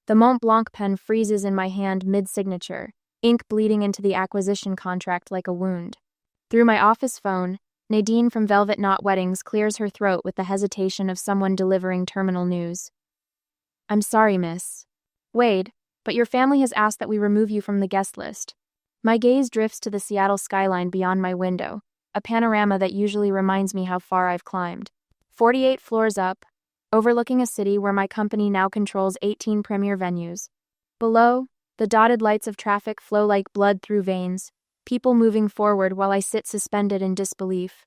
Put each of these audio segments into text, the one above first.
The Mont Blanc pen freezes in my hand mid-signature, ink bleeding into the acquisition contract like a wound. Through my office phone, Nadine from Velvet Knot Weddings clears her throat with the hesitation of someone delivering terminal news. I'm sorry, miss. Wade, but your family has asked that we remove you from the guest list. My gaze drifts to the Seattle skyline beyond my window, a panorama that usually reminds me how far I've climbed. 48 floors up, overlooking a city where my company now controls 18 premier venues. Below, the dotted lights of traffic flow like blood through veins, people moving forward while I sit suspended in disbelief.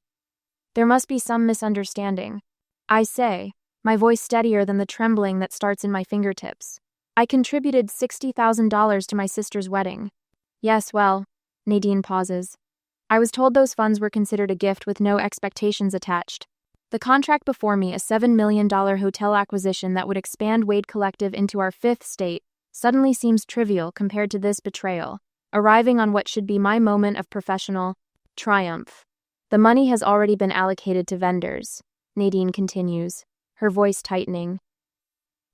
There must be some misunderstanding. I say, my voice steadier than the trembling that starts in my fingertips. I contributed $60,000 to my sister's wedding. Yes, well, Nadine pauses. I was told those funds were considered a gift with no expectations attached. The contract before me, a $7 million hotel acquisition that would expand Wade Collective into our fifth state, suddenly seems trivial compared to this betrayal, arriving on what should be my moment of professional triumph. The money has already been allocated to vendors, Nadine continues, her voice tightening.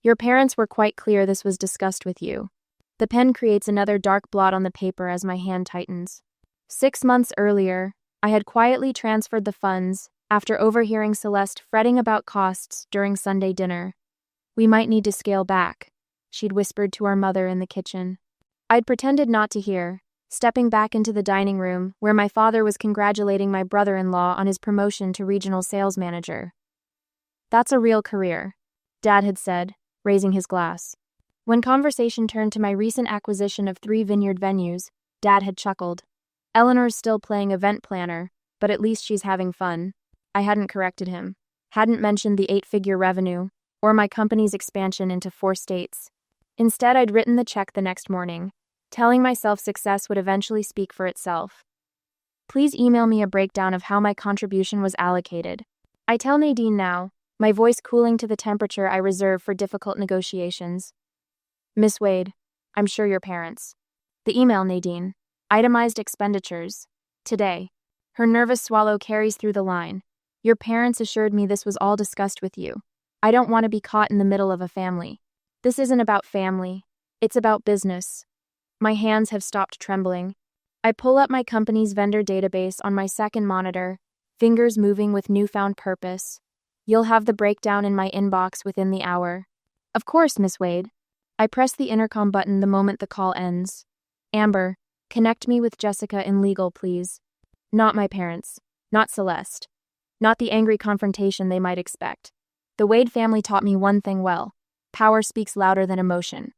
Your parents were quite clear this was discussed with you. The pen creates another dark blot on the paper as my hand tightens. 6 months earlier, I had quietly transferred the funds after overhearing Celeste fretting about costs during Sunday dinner. We might need to scale back, she'd whispered to our mother in the kitchen. I'd pretended not to hear, stepping back into the dining room where my father was congratulating my brother-in-law on his promotion to regional sales manager. That's a real career, Dad had said, raising his glass. When conversation turned to my recent acquisition of 3 vineyard venues, Dad had chuckled. Eleanor's still playing event planner, but at least she's having fun. I hadn't corrected him, hadn't mentioned the 8-figure revenue, or my company's expansion into 4 states. Instead, I'd written the check the next morning, telling myself success would eventually speak for itself. Please email me a breakdown of how my contribution was allocated. I tell Nadine now, my voice cooling to the temperature I reserve for difficult negotiations. Miss Wade, I'm sure your parents. The email, Nadine. Itemized expenditures. Today. Her nervous swallow carries through the line. Your parents assured me this was all discussed with you. I don't want to be caught in the middle of a family. This isn't about family. It's about business. My hands have stopped trembling. I pull up my company's vendor database on my second monitor, fingers moving with newfound purpose. You'll have the breakdown in my inbox within the hour. Of course, Miss Wade. I press the intercom button the moment the call ends. Amber, connect me with Jessica in legal, please. Not my parents. Not Celeste. Not the angry confrontation they might expect. The Wade family taught me one thing well. Power speaks louder than emotion.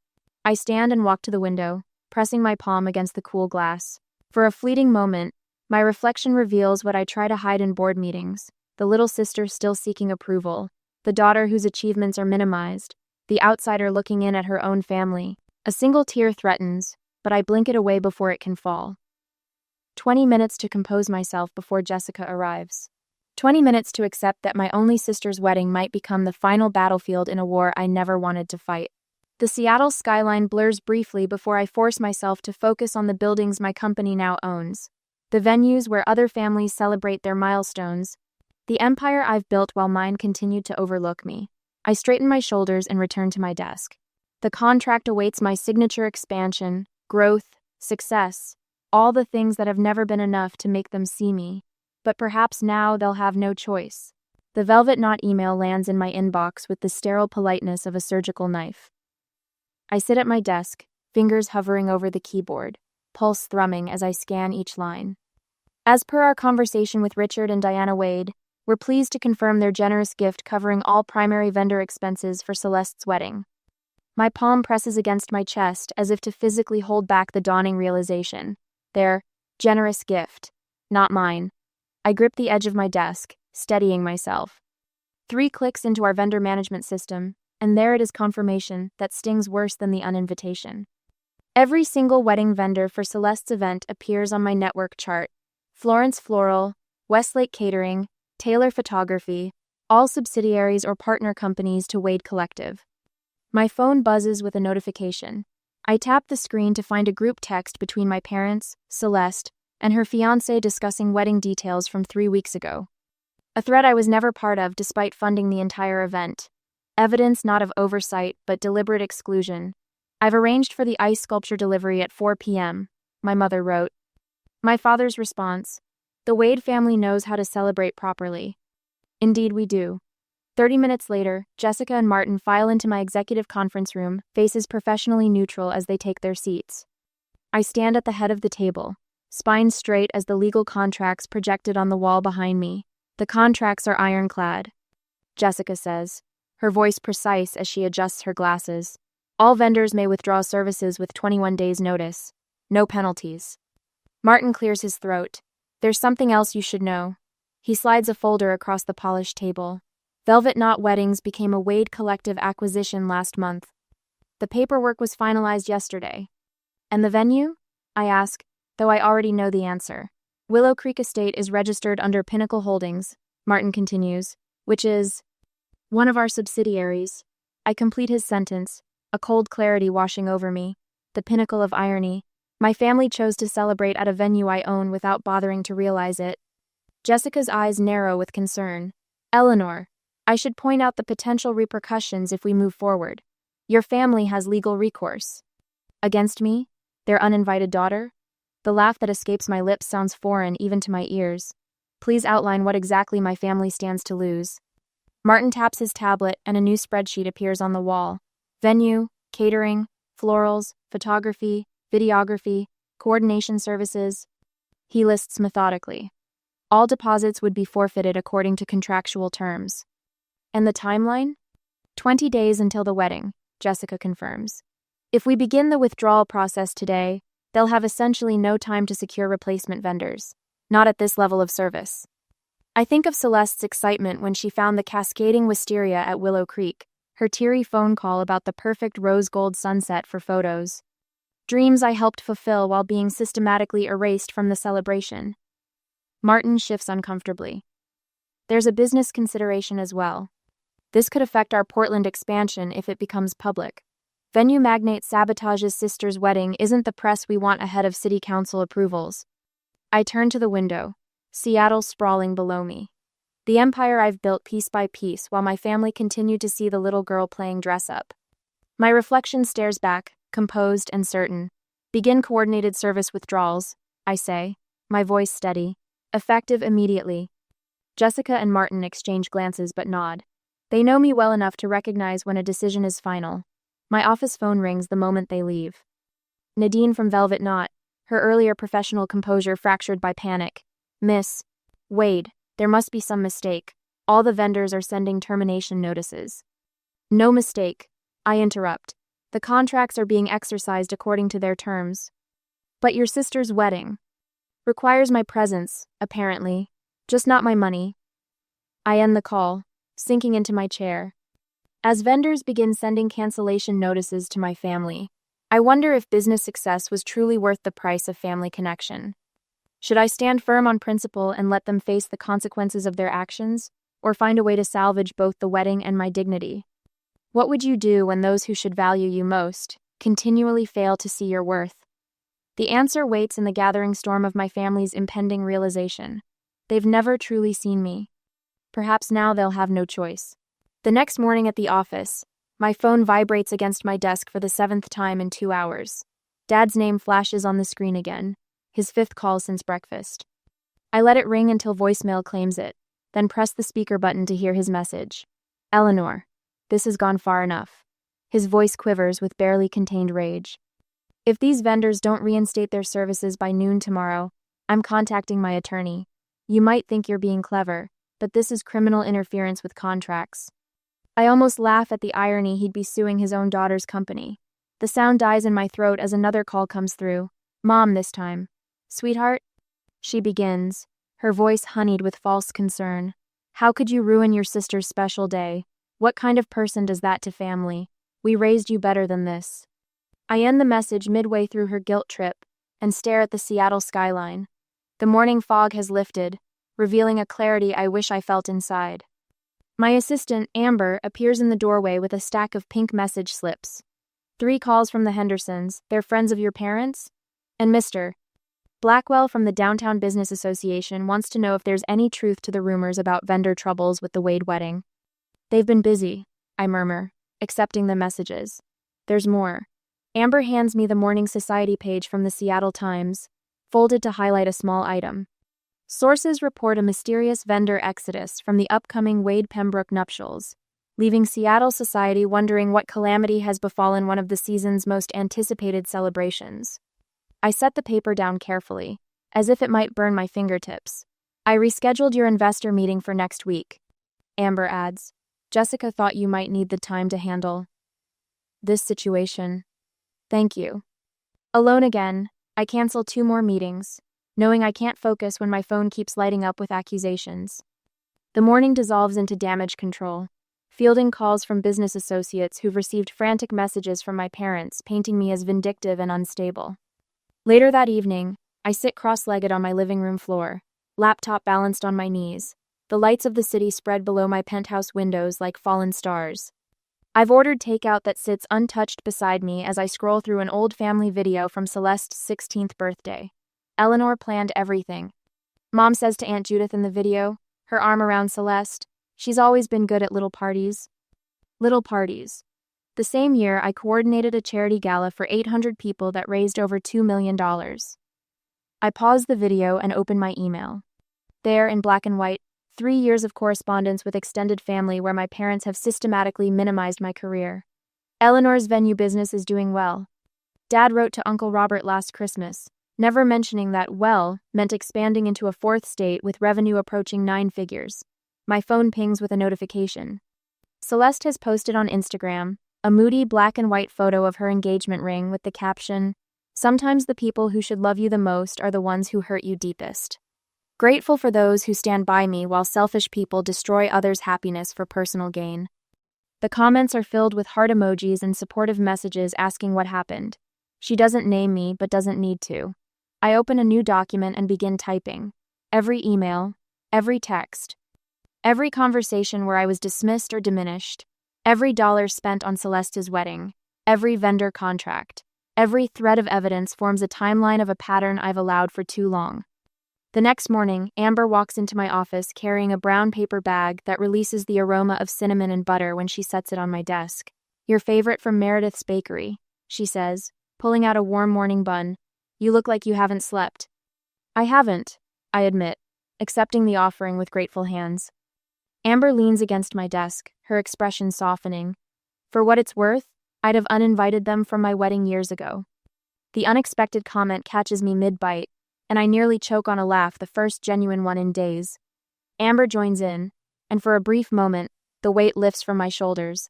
I stand and walk to the window, pressing my palm against the cool glass. For a fleeting moment, my reflection reveals what I try to hide in board meetings. The little sister still seeking approval. The daughter whose achievements are minimized. The outsider looking in at her own family. A single tear threatens, but I blink it away before it can fall. 20 minutes to compose myself before Jessica arrives. 20 minutes to accept that my only sister's wedding might become the final battlefield in a war I never wanted to fight. The Seattle skyline blurs briefly before I force myself to focus on the buildings my company now owns. The venues where other families celebrate their milestones. The empire I've built while mine continued to overlook me. I straighten my shoulders and return to my desk. The contract awaits my signature expansion, growth, success, all the things that have never been enough to make them see me. But perhaps now they'll have no choice. The Velvet Knot email lands in my inbox with the sterile politeness of a surgical knife. I sit at my desk, fingers hovering over the keyboard, pulse thrumming as I scan each line. As per our conversation with Richard and Diana Wade, we're pleased to confirm their generous gift covering all primary vendor expenses for Celeste's wedding. My palm presses against my chest as if to physically hold back the dawning realization. Their generous gift, not mine. I grip the edge of my desk, steadying myself. 3 clicks into our vendor management system, and there it is, confirmation that stings worse than the uninvitation. Every single wedding vendor for Celeste's event appears on my network chart. Florence Floral, Westlake Catering, Taylor Photography, all subsidiaries or partner companies to Wade Collective. My phone buzzes with a notification. I tap the screen to find a group text between my parents, Celeste, and her fiancé discussing wedding details from 3 weeks ago. A thread I was never part of despite funding the entire event. Evidence not of oversight but deliberate exclusion. I've arranged for the ice sculpture delivery at 4 p.m., my mother wrote. My father's response: the Wade family knows how to celebrate properly. Indeed we do. 30 minutes later, Jessica and Martin file into my executive conference room, faces professionally neutral as they take their seats. I stand at the head of the table, spine straight as the legal contracts projected on the wall behind me. The contracts are ironclad, Jessica says, her voice precise as she adjusts her glasses. All vendors may withdraw services with 21 days' notice. No penalties. Martin clears his throat. There's something else you should know. He slides a folder across the polished table. Velvet Knot Weddings became a Wade Collective acquisition last month. The paperwork was finalized yesterday. And the venue? I ask, though I already know the answer. Willow Creek Estate is registered under Pinnacle Holdings, Martin continues, which is one of our subsidiaries. I complete his sentence, a cold clarity washing over me, the pinnacle of irony. My family chose to celebrate at a venue I own without bothering to realize it. Jessica's eyes narrow with concern. Eleanor, I should point out the potential repercussions if we move forward. Your family has legal recourse. Against me? Their uninvited daughter? The laugh that escapes my lips sounds foreign even to my ears. Please outline what exactly my family stands to lose. Martin taps his tablet and a new spreadsheet appears on the wall. Venue, catering, florals, photography, videography, coordination services. He lists methodically. All deposits would be forfeited according to contractual terms. And the timeline? 20 days until the wedding, Jessica confirms. If we begin the withdrawal process today, they'll have essentially no time to secure replacement vendors. Not at this level of service. I think of Celeste's excitement when she found the cascading wisteria at Willow Creek, her teary phone call about the perfect rose gold sunset for photos. Dreams I helped fulfill while being systematically erased from the celebration. Martin shifts uncomfortably. There's a business consideration as well. This could affect our Portland expansion if it becomes public. Venue magnate sabotages sister's wedding isn't the press we want ahead of city council approvals. I turn to the window, Seattle sprawling below me. The empire I've built piece by piece while my family continued to see the little girl playing dress-up. My reflection stares back, composed and certain. Begin coordinated service withdrawals, I say, my voice steady. Effective immediately. Jessica and Martin exchange glances but nod. They know me well enough to recognize when a decision is final. My office phone rings the moment they leave. Nadine from Velvet Knot, her earlier professional composure fractured by panic. Miss Wade, there must be some mistake. All the vendors are sending termination notices. No mistake, I interrupt. The contracts are being exercised according to their terms. But your sister's wedding requires my presence, apparently, just not my money. I end the call, sinking into my chair. As vendors begin sending cancellation notices to my family, I wonder if business success was truly worth the price of family connection. Should I stand firm on principle and let them face the consequences of their actions, or find a way to salvage both the wedding and my dignity? What would you do when those who should value you most continually fail to see your worth? The answer waits in the gathering storm of my family's impending realization. They've never truly seen me. Perhaps now they'll have no choice. The next morning at the office, my phone vibrates against my desk for the 7th time in 2 hours. Dad's name flashes on the screen again, his 5th call since breakfast. I let it ring until voicemail claims it, then press the speaker button to hear his message. Eleanor, this has gone far enough. His voice quivers with barely contained rage. If these vendors don't reinstate their services by noon tomorrow, I'm contacting my attorney. You might think you're being clever, but this is criminal interference with contracts. I almost laugh at the irony he'd be suing his own daughter's company. The sound dies in my throat as another call comes through. Mom this time. Sweetheart? She begins, her voice honeyed with false concern. How could you ruin your sister's special day? What kind of person does that to family? We raised you better than this. I end the message midway through her guilt trip and stare at the Seattle skyline. The morning fog has lifted, revealing a clarity I wish I felt inside. My assistant, Amber, appears in the doorway with a stack of pink message slips. 3 calls from the Hendersons, they're friends of your parents? And Mr. Blackwell from the Downtown Business Association wants to know if there's any truth to the rumors about vendor troubles with the Wade wedding. They've been busy, I murmur, accepting the messages. There's more. Amber hands me the Morning Society page from the Seattle Times, folded to highlight a small item. Sources report a mysterious vendor exodus from the upcoming Wade-Pembroke nuptials, leaving Seattle society wondering what calamity has befallen one of the season's most anticipated celebrations. I set the paper down carefully, as if it might burn my fingertips. I rescheduled your investor meeting for next week. Amber adds, Jessica thought you might need the time to handle this situation. Thank you. Alone again, I cancel 2 more meetings, knowing I can't focus when my phone keeps lighting up with accusations. The morning dissolves into damage control, fielding calls from business associates who've received frantic messages from my parents painting me as vindictive and unstable. Later that evening, I sit cross-legged on my living room floor, laptop balanced on my knees, the lights of the city spread below my penthouse windows like fallen stars. I've ordered takeout that sits untouched beside me as I scroll through an old family video from Celeste's 16th birthday. Eleanor planned everything. Mom says to Aunt Judith in the video, her arm around Celeste, she's always been good at little parties. Little parties. The same year, I coordinated a charity gala for 800 people that raised over $2 million. I paused the video and opened my email. There, in black and white, 3 years of correspondence with extended family where my parents have systematically minimized my career. Eleanor's venue business is doing well. Dad wrote to Uncle Robert last Christmas, never mentioning that well meant expanding into a 4th state with revenue approaching 9 figures. My phone pings with a notification. Celeste has posted on Instagram a moody black and white photo of her engagement ring with the caption, "Sometimes the people who should love you the most are the ones who hurt you deepest. Grateful for those who stand by me while selfish people destroy others' happiness for personal gain." The comments are filled with heart emojis and supportive messages asking what happened. She doesn't name me, but doesn't need to. I open a new document and begin typing. Every email, every text, every conversation where I was dismissed or diminished, every dollar spent on Celeste's wedding, every vendor contract, every thread of evidence forms a timeline of a pattern I've allowed for too long. The next morning, Amber walks into my office carrying a brown paper bag that releases the aroma of cinnamon and butter when she sets it on my desk. "Your favorite from Meredith's Bakery," she says, pulling out a warm morning bun. "You look like you haven't slept." "I haven't," I admit, accepting the offering with grateful hands. Amber leans against my desk, her expression softening. For what it's worth, I'd have uninvited them from my wedding years ago. The unexpected comment catches me mid-bite, and I nearly choke on a laugh, the first genuine one in days. Amber joins in, and for a brief moment, the weight lifts from my shoulders.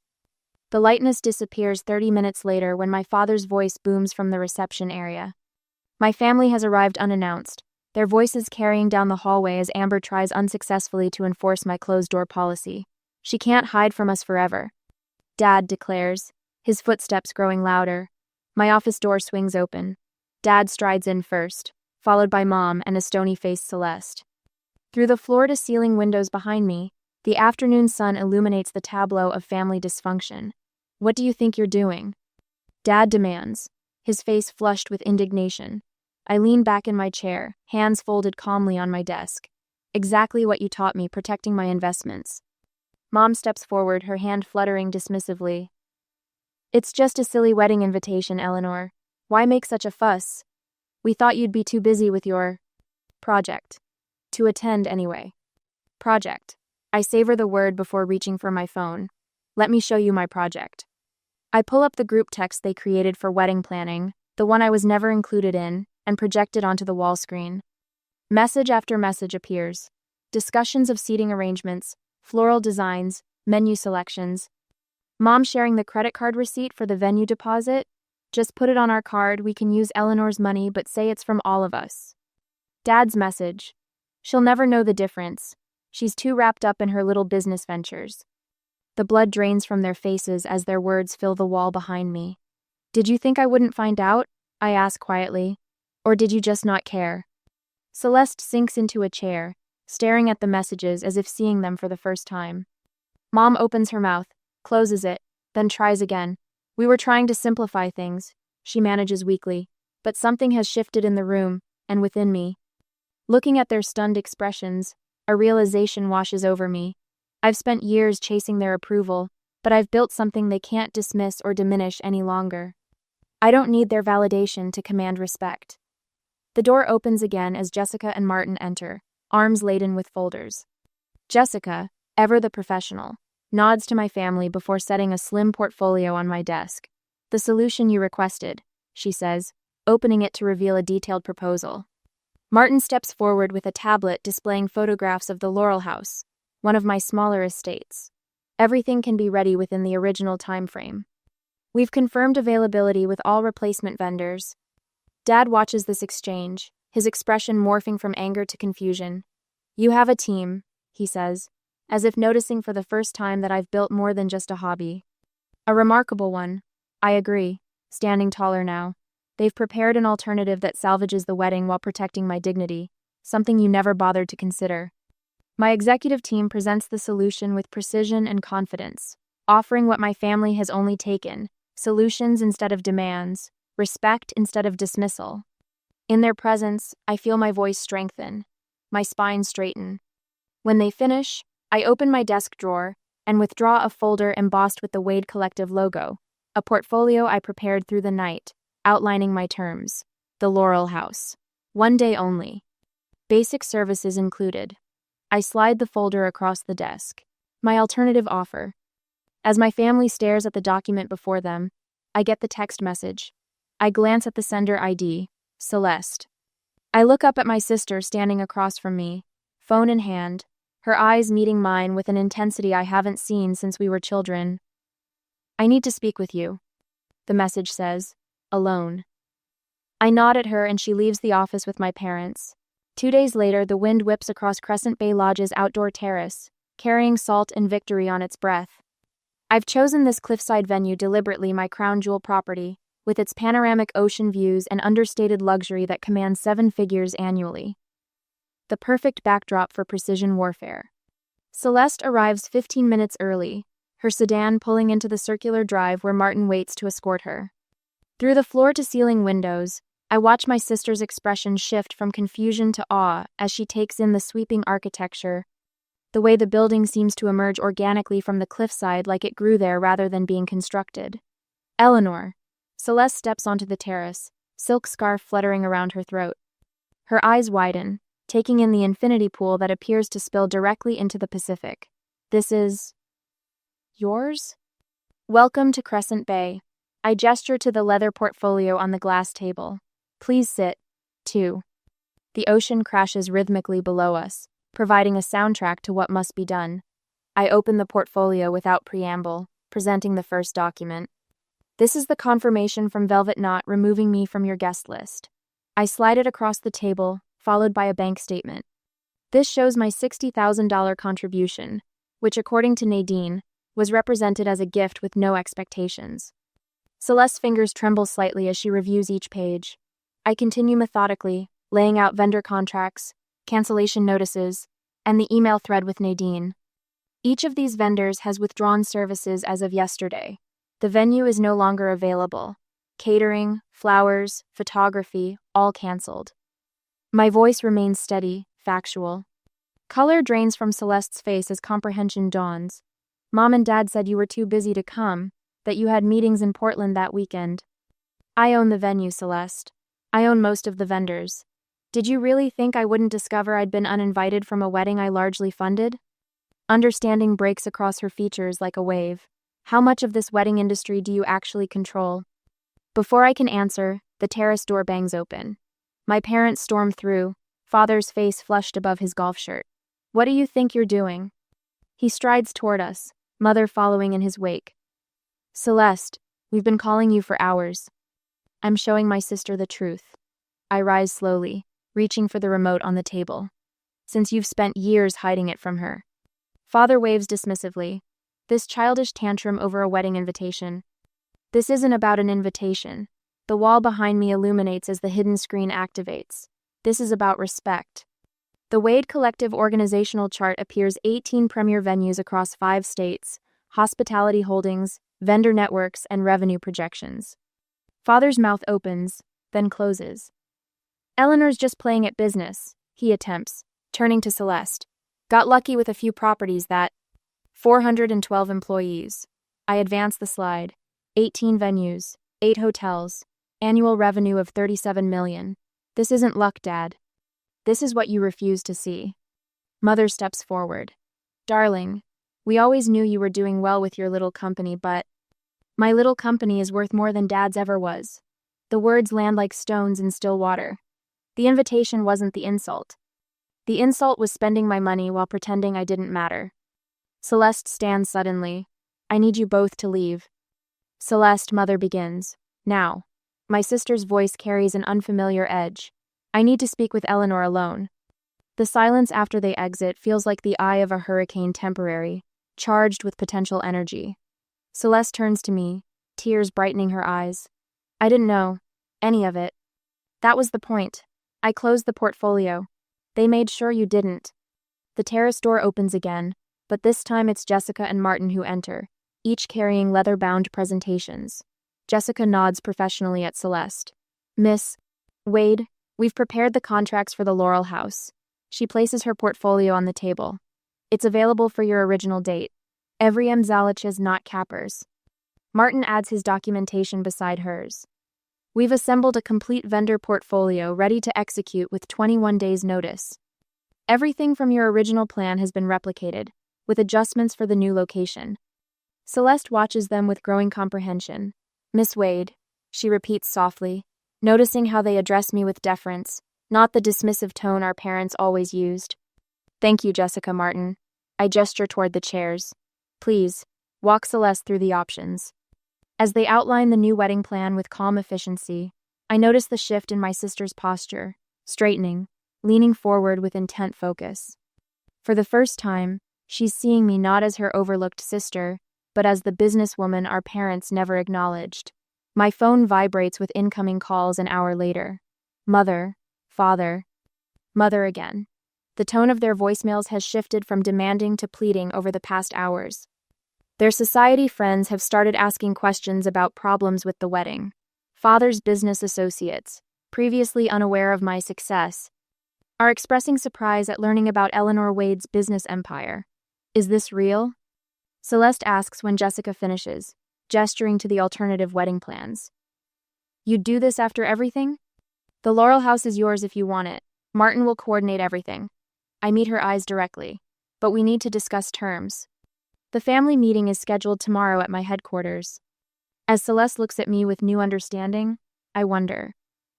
The lightness disappears 30 minutes later when my father's voice booms from the reception area. My family has arrived unannounced, their voices carrying down the hallway as Amber tries unsuccessfully to enforce my closed-door policy. She can't hide from us forever. Dad declares, his footsteps growing louder. My office door swings open. Dad strides in first, followed by Mom and a stony-faced Celeste. Through the floor-to-ceiling windows behind me, the afternoon sun illuminates the tableau of family dysfunction. "What do you think you're doing?" Dad demands, his face flushed with indignation. I lean back in my chair, hands folded calmly on my desk. "Exactly what you taught me, protecting my investments." Mom steps forward, her hand fluttering dismissively. "It's just a silly wedding invitation, Eleanor. Why make such a fuss? We thought you'd be too busy with your project. To attend anyway." Project. I savor the word before reaching for my phone. "Let me show you my project." I pull up the group text they created for wedding planning, the one I was never included in, and project it onto the wall screen. Message after message appears. Discussions of seating arrangements, floral designs, menu selections. Mom sharing the credit card receipt for the venue deposit. "Just put it on our card, we can use Eleanor's money but say it's from all of us." Dad's message. "She'll never know the difference. She's too wrapped up in her little business ventures." The blood drains from their faces as their words fill the wall behind me. "Did you think I wouldn't find out?" I ask quietly. "Or did you just not care?" Celeste sinks into a chair, staring at the messages as if seeing them for the first time. Mom opens her mouth, closes it, then tries again. "We were trying to simplify things," she manages weakly, "but something has shifted in the room, and within me." Looking at their stunned expressions, a realization washes over me. I've spent years chasing their approval, but I've built something they can't dismiss or diminish any longer. I don't need their validation to command respect. The door opens again as Jessica and Martin enter, arms laden with folders. Jessica, ever the professional, nods to my family before setting a slim portfolio on my desk. The solution you requested, she says, opening it to reveal a detailed proposal. Martin steps forward with a tablet displaying photographs of the Laurel House, one of my smaller estates. Everything can be ready within the original time frame. We've confirmed availability with all replacement vendors. Dad watches this exchange, his expression morphing from anger to confusion. You have a team, he says, as if noticing for the first time that I've built more than just a hobby. A remarkable one. I agree, standing taller now. They've prepared an alternative that salvages the wedding while protecting my dignity, something you never bothered to consider. My executive team presents the solution with precision and confidence, offering what my family has only taken, solutions instead of demands, respect instead of dismissal. In their presence, I feel my voice strengthen, my spine straighten. When they finish, I open my desk drawer and withdraw a folder embossed with the Wade Collective logo, a portfolio I prepared through the night, outlining my terms. The Laurel House. 1 day only. Basic services included. I slide the folder across the desk. My alternative offer. As my family stares at the document before them, I get the text message. I glance at the sender ID, Celeste. I look up at my sister standing across from me, phone in hand, her eyes meeting mine with an intensity I haven't seen since we were children. I need to speak with you, the message says, alone. I nod at her and she leaves the office with my parents. 2 days later, the wind whips across Crescent Bay Lodge's outdoor terrace, carrying salt and victory on its breath. I've chosen this cliffside venue deliberately, my crown jewel property, with its panoramic ocean views and understated luxury that commands 7 figures annually. The perfect backdrop for precision warfare. Celeste arrives 15 minutes early, her sedan pulling into the circular drive where Martin waits to escort her. Through the floor-to-ceiling windows, I watch my sister's expression shift from confusion to awe as she takes in the sweeping architecture, the way the building seems to emerge organically from the cliffside like it grew there rather than being constructed. Eleanor. Celeste steps onto the terrace, silk scarf fluttering around her throat. Her eyes widen, taking in the infinity pool that appears to spill directly into the Pacific. This is... yours? Welcome to Crescent Bay. I gesture to the leather portfolio on the glass table. Please sit. 2. The ocean crashes rhythmically below us, providing a soundtrack to what must be done. I open the portfolio without preamble, presenting the first document. This is the confirmation from Velvet Knot removing me from your guest list. I slide it across the table, followed by a bank statement. This shows my $60,000 contribution, which according to Nadine, was represented as a gift with no expectations. Celeste's fingers tremble slightly as she reviews each page. I continue methodically, laying out vendor contracts, cancellation notices, and the email thread with Nadine. Each of these vendors has withdrawn services as of yesterday. The venue is no longer available. Catering, flowers, photography, all canceled. My voice remains steady, factual. Color drains from Celeste's face as comprehension dawns. Mom and Dad said you were too busy to come, that you had meetings in Portland that weekend. I own the venue, Celeste. I own most of the vendors. Did you really think I wouldn't discover I'd been uninvited from a wedding I largely funded? Understanding breaks across her features like a wave. How much of this wedding industry do you actually control? Before I can answer, the terrace door bangs open. My parents storm through, father's face flushed above his golf shirt. What do you think you're doing? He strides toward us, mother following in his wake. Celeste, we've been calling you for hours. I'm showing my sister the truth. I rise slowly, reaching for the remote on the table. Since you've spent years hiding it from her. Father waves dismissively. This childish tantrum over a wedding invitation. This isn't about an invitation. The wall behind me illuminates as the hidden screen activates. This is about respect. The Wade Collective organizational chart appears 18 premier venues across 5 states, hospitality holdings, vendor networks, and revenue projections. Father's mouth opens, then closes. Eleanor's just playing at business, he attempts, turning to Celeste. Got lucky with a few properties that... 412 employees. I advance the slide. 18 venues. 8 hotels. Annual revenue of 37 million. This isn't luck, Dad. This is what you refuse to see. Mother steps forward. Darling, we always knew you were doing well with your little company, but my little company is worth more than Dad's ever was. The words land like stones in still water. The invitation wasn't the insult. The insult was spending my money while pretending I didn't matter. Celeste stands suddenly. I need you both to leave. Celeste, Mother begins. Now. My sister's voice carries an unfamiliar edge. I need to speak with Eleanor alone. The silence after they exit feels like the eye of a hurricane, temporary, charged with potential energy. Celeste turns to me, tears brightening her eyes. I didn't know any of it. That was the point. I closed the portfolio. They made sure you didn't. The terrace door opens again, but this time it's Jessica and Martin who enter, each carrying leather-bound presentations. Jessica nods professionally at Celeste. Miss Wade, we've prepared the contracts for the Laurel House. She places her portfolio on the table. It's available for your original date. Every Mzalich's not cappers. Martin adds his documentation beside hers. We've assembled a complete vendor portfolio ready to execute with 21 days' notice. Everything from your original plan has been replicated, with adjustments for the new location. Celeste watches them with growing comprehension. Miss Wade, she repeats softly, noticing how they address me with deference, not the dismissive tone our parents always used. Thank you, Jessica, Martin. I gesture toward the chairs. Please, walk Celeste through the options. As they outline the new wedding plan with calm efficiency, I notice the shift in my sister's posture, straightening, leaning forward with intent focus. For the first time, she's seeing me not as her overlooked sister, but as the businesswoman our parents never acknowledged. My phone vibrates with incoming calls an hour later. Mother, father, mother again. The tone of their voicemails has shifted from demanding to pleading over the past hours. Their society friends have started asking questions about problems with the wedding. Father's business associates, previously unaware of my success, are expressing surprise at learning about Eleanor Wade's business empire. Is this real? Celeste asks when Jessica finishes, gesturing to the alternative wedding plans. You'd do this after everything? The Laurel House is yours if you want it. Martin will coordinate everything. I meet her eyes directly, but we need to discuss terms. The family meeting is scheduled tomorrow at my headquarters. As Celeste looks at me with new understanding, I wonder,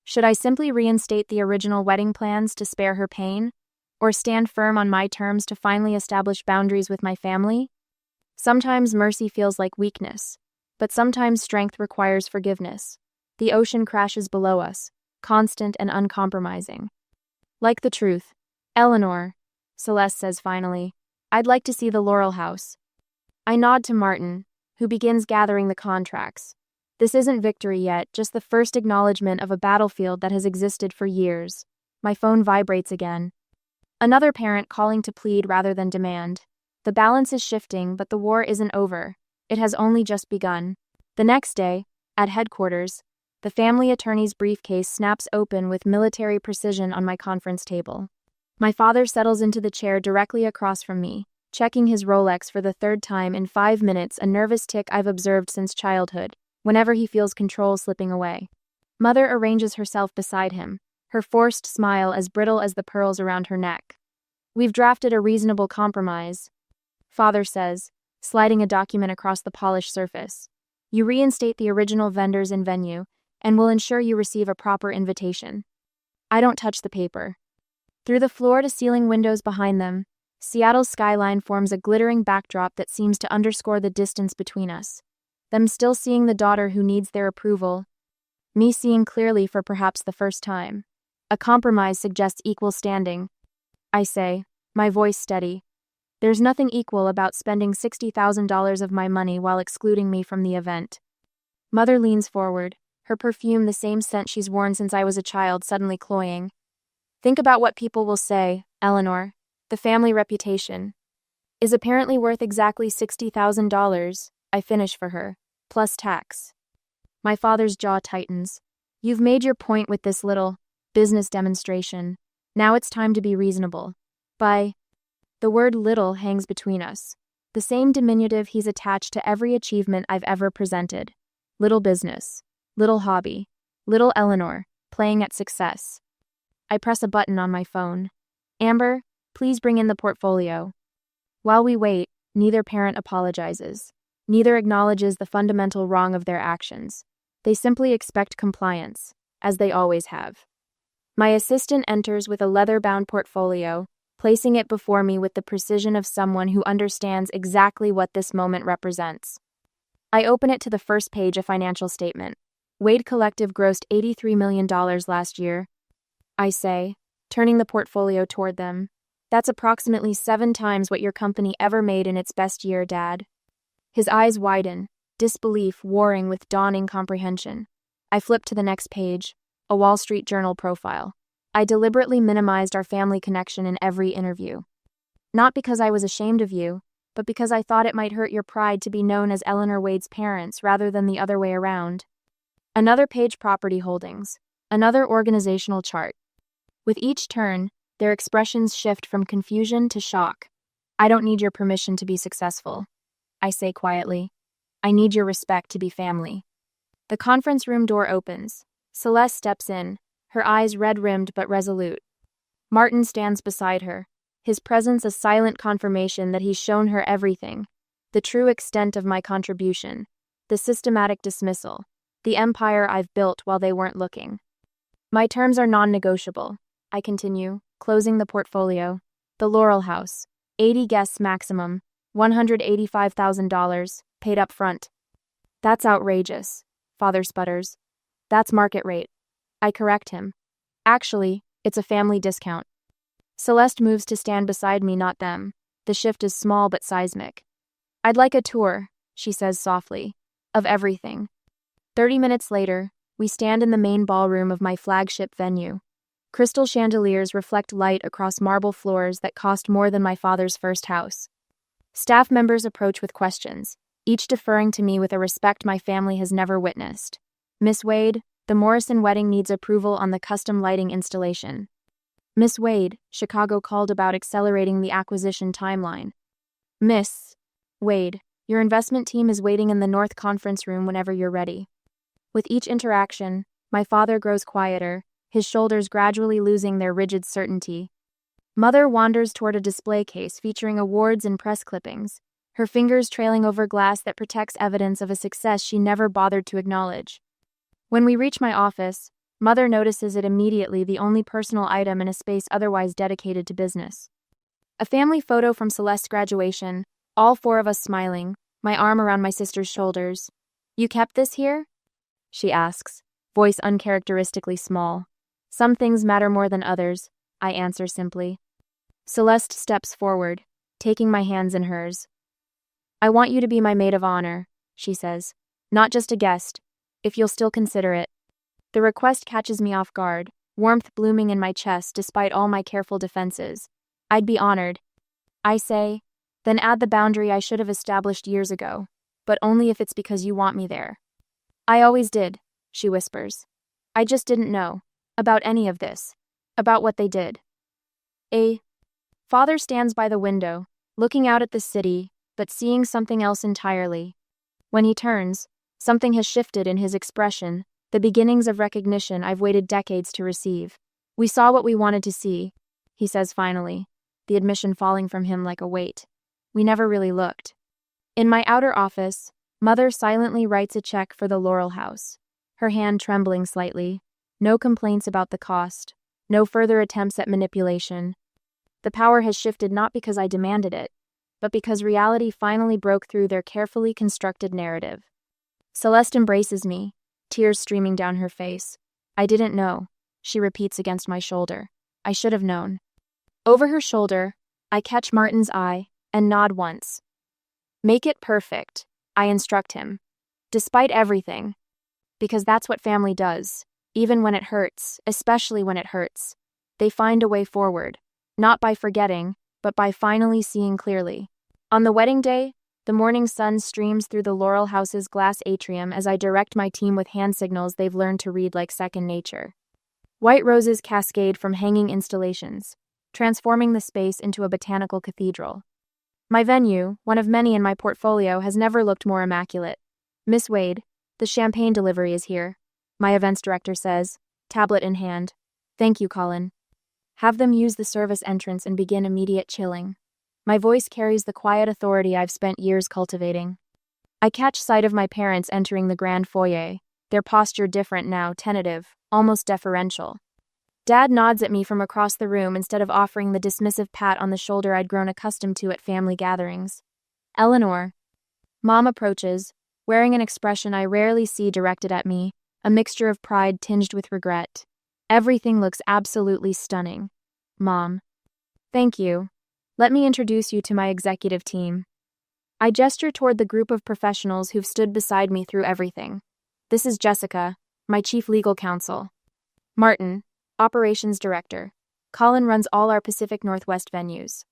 should I simply reinstate the original wedding plans to spare her pain, or stand firm on my terms to finally establish boundaries with my family? Sometimes mercy feels like weakness, but sometimes strength requires forgiveness. The ocean crashes below us, constant and uncompromising. Like the truth. Eleanor, Celeste says finally, I'd like to see the Laurel House. I nod to Martin, who begins gathering the contracts. This isn't victory yet, just the first acknowledgement of a battlefield that has existed for years. My phone vibrates again. Another parent calling to plead rather than demand. The balance is shifting, but the war isn't over. It has only just begun. The next day, at headquarters, the family attorney's briefcase snaps open with military precision on my conference table. My father settles into the chair directly across from me, checking his Rolex for the third time in 5 minutes, a nervous tick I've observed since childhood, whenever he feels control slipping away. Mother arranges herself beside him, her forced smile as brittle as the pearls around her neck. We've drafted a reasonable compromise, Father says, sliding a document across the polished surface. You reinstate the original vendors and venue, and will ensure you receive a proper invitation. I don't touch the paper. Through the floor-to-ceiling windows behind them, Seattle's skyline forms a glittering backdrop that seems to underscore the distance between us. Them still seeing the daughter who needs their approval, me seeing clearly for perhaps the first time. A compromise suggests equal standing. I say, my voice steady. There's nothing equal about spending $60,000 of my money while excluding me from the event. Mother leans forward, her perfume the same scent she's worn since I was a child suddenly cloying. Think about what people will say, Eleanor. The family reputation is apparently worth exactly $60,000, I finish for her, plus tax. My father's jaw tightens. You've made your point with this little business demonstration. Now it's time to be reasonable. The word little hangs between us. The same diminutive he's attached to every achievement I've ever presented. Little business. Little hobby. Little Eleanor, playing at success. I press a button on my phone. Amber, please bring in the portfolio. While we wait, neither parent apologizes. Neither acknowledges the fundamental wrong of their actions. They simply expect compliance, as they always have. My assistant enters with a leather-bound portfolio, placing it before me with the precision of someone who understands exactly what this moment represents. I open it to the first page, a financial statement. Wade Collective grossed $83 million last year. I say, turning the portfolio toward them. That's approximately 7 times what your company ever made in its best year, Dad. His eyes widen, disbelief warring with dawning comprehension. I flip to the next page, a Wall Street Journal profile. I deliberately minimized our family connection in every interview. Not because I was ashamed of you, but because I thought it might hurt your pride to be known as Eleanor Wade's parents rather than the other way around. Another page, property holdings. Another organizational chart. With each turn, their expressions shift from confusion to shock. I don't need your permission to be successful, I say quietly. I need your respect to be family. The conference room door opens. Celeste steps in, her eyes red-rimmed but resolute. Martin stands beside her, his presence a silent confirmation that he's shown her everything, the true extent of my contribution, the systematic dismissal, the empire I've built while they weren't looking. My terms are non-negotiable, I continue, closing the portfolio. The Laurel House, 80 guests maximum, $185,000, paid up front. That's outrageous, Father sputters. That's market rate. I correct him. Actually, it's a family discount. Celeste moves to stand beside me, not them. The shift is small but seismic. I'd like a tour, she says softly, of everything. 30 minutes later, we stand in the main ballroom of my flagship venue. Crystal chandeliers reflect light across marble floors that cost more than my father's first house. Staff members approach with questions, each deferring to me with a respect my family has never witnessed. Miss Wade, the Morrison wedding needs approval on the custom lighting installation. Miss Wade, Chicago called about accelerating the acquisition timeline. Miss Wade, your investment team is waiting in the North Conference Room whenever you're ready. With each interaction, my father grows quieter, his shoulders gradually losing their rigid certainty. Mother wanders toward a display case featuring awards and press clippings, her fingers trailing over glass that protects evidence of a success she never bothered to acknowledge. When we reach my office, Mother notices it immediately, the only personal item in a space otherwise dedicated to business. A family photo from Celeste's graduation, all 4 of us smiling, my arm around my sister's shoulders. You kept this here? She asks, voice uncharacteristically small. Some things matter more than others, I answer simply. Celeste steps forward, taking my hands in hers. I want you to be my maid of honor, she says. Not just a guest, if you'll still consider it. The request catches me off guard, warmth blooming in my chest despite all my careful defenses. I'd be honored, I say, then add the boundary I should have established years ago, but only if it's because you want me there. I always did, she whispers. I just didn't know about any of this, about what they did. Father stands by the window, looking out at the city, but seeing something else entirely. When he turns, something has shifted in his expression, the beginnings of recognition I've waited decades to receive. We saw what we wanted to see, he says finally, the admission falling from him like a weight. We never really looked. In my outer office, Mother silently writes a check for the Laurel House, her hand trembling slightly. No complaints about the cost, no further attempts at manipulation. The power has shifted not because I demanded it, but because reality finally broke through their carefully constructed narrative. Celeste embraces me, tears streaming down her face. I didn't know, she repeats against my shoulder. I should have known. Over her shoulder, I catch Martin's eye and nod once. Make it perfect, I instruct him. Despite everything. Because that's what family does. Even when it hurts, especially when it hurts. They find a way forward. Not by forgetting, but by finally seeing clearly. On the wedding day, the morning sun streams through the Laurel House's glass atrium as I direct my team with hand signals they've learned to read like second nature. White roses cascade from hanging installations, transforming the space into a botanical cathedral. My venue, one of many in my portfolio, has never looked more immaculate. Miss Wade, the champagne delivery is here, my events director says, tablet in hand. Thank you, Colin. Have them use the service entrance and begin immediate chilling. My voice carries the quiet authority I've spent years cultivating. I catch sight of my parents entering the grand foyer, their posture different now, tentative, almost deferential. Dad nods at me from across the room instead of offering the dismissive pat on the shoulder I'd grown accustomed to at family gatherings. Eleanor. Mom approaches, wearing an expression I rarely see directed at me, a mixture of pride tinged with regret. Everything looks absolutely stunning. Mom. Thank you. Let me introduce you to my executive team. I gesture toward the group of professionals who've stood beside me through everything. This is Jessica, my chief legal counsel. Martin, operations director. Colin runs all our Pacific Northwest venues.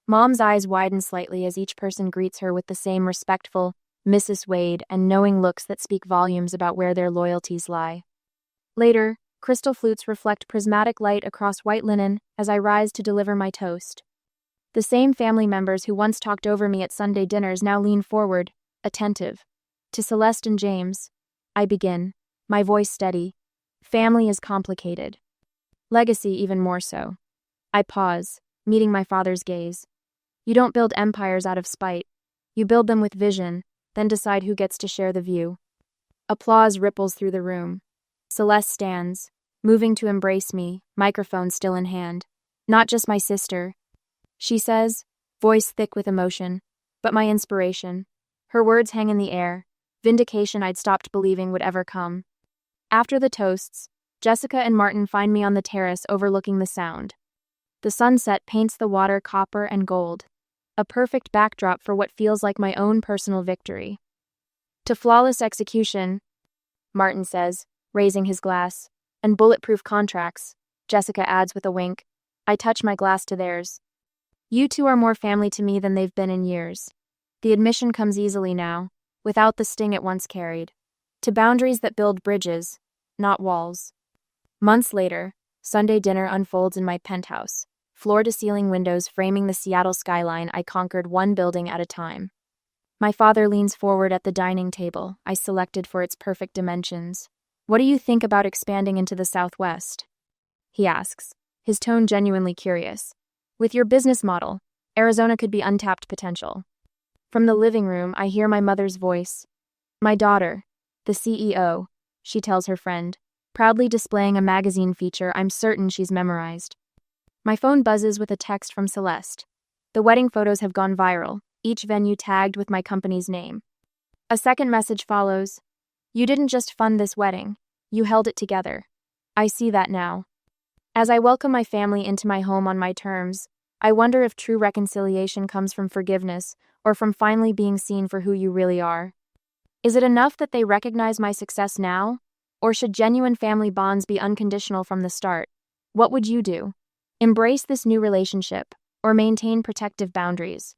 Mom's eyes widen slightly as each person greets her with the same respectful, Mrs. Wade, and knowing looks that speak volumes about where their loyalties lie. Later, crystal flutes reflect prismatic light across white linen as I rise to deliver my toast. The same family members who once talked over me at Sunday dinners now lean forward, attentive. To Celeste and James, I begin, my voice steady. Family is complicated. Legacy even more so. I pause, meeting my father's gaze. You don't build empires out of spite. You build them with vision, then decide who gets to share the view. Applause ripples through the room. Celeste stands, moving to embrace me, microphone still in hand. Not just my sister, she says, voice thick with emotion, but my inspiration. Her words hang in the air, vindication I'd stopped believing would ever come. After the toasts, Jessica and Martin find me on the terrace overlooking the Sound. The sunset paints the water copper and gold, a perfect backdrop for what feels like my own personal victory. To flawless execution, Martin says, raising his glass, and bulletproof contracts, Jessica adds with a wink. I touch my glass to theirs. You two are more family to me than they've been in years. The admission comes easily now, without the sting it once carried. To boundaries that build bridges, not walls. Months later, Sunday dinner unfolds in my penthouse, floor-to-ceiling windows framing the Seattle skyline I conquered one building at a time. My father leans forward at the dining table I selected for its perfect dimensions. What do you think about expanding into the Southwest? He asks, his tone genuinely curious. With your business model, Arizona could be untapped potential. From the living room, I hear my mother's voice. My daughter, the CEO, she tells her friend, proudly displaying a magazine feature I'm certain she's memorized. My phone buzzes with a text from Celeste. The wedding photos have gone viral, each venue tagged with my company's name. A second message follows. You didn't just fund this wedding, you held it together. I see that now. As I welcome my family into my home on my terms, I wonder if true reconciliation comes from forgiveness or from finally being seen for who you really are. Is it enough that they recognize my success now? Or should genuine family bonds be unconditional from the start? What would you do? Embrace this new relationship, or maintain protective boundaries?